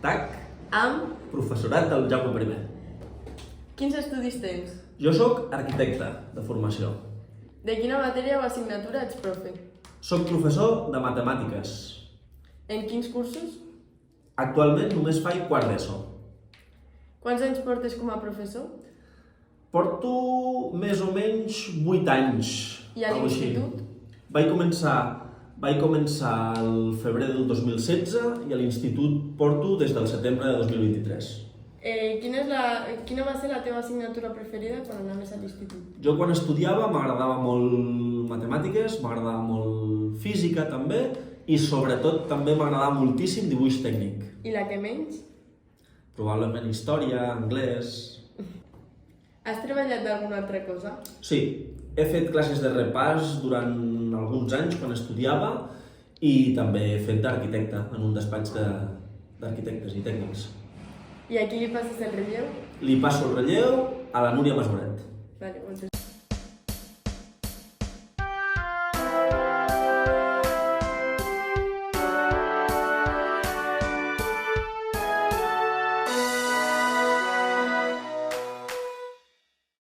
Tac, Amb professorat del Jaume I. quins estudis tens? Jo sóc arquitecte de formació. De quina matèria o assignatura ets profe? Soc professor de matemàtiques. En quins cursos? Actualment només faig quart d'ESO. Quants anys portes com a professor? Porto més o menys 8 anys. I a algo així. l'institut? Vaig començar al febrer del 2016 i a l'institut porto des del setembre de 2023. Quina va ser la teva assignatura preferida quan anaves a l'institut? Jo quan estudiava m'agradava molt matemàtiques, m'agradava molt física també i sobretot també m'agradava moltíssim dibuix tècnic. I la que menys? Probablement història, anglès... Has treballat d'alguna altra cosa? Sí, he fet classes de repàs durant alguns anys quan estudiava i també he fet d'arquitecte en un despatx d'arquitectes i tècnics. I a qui li passes el relleu? Li passo el relleu a la Núria Masoret. Vale, moltes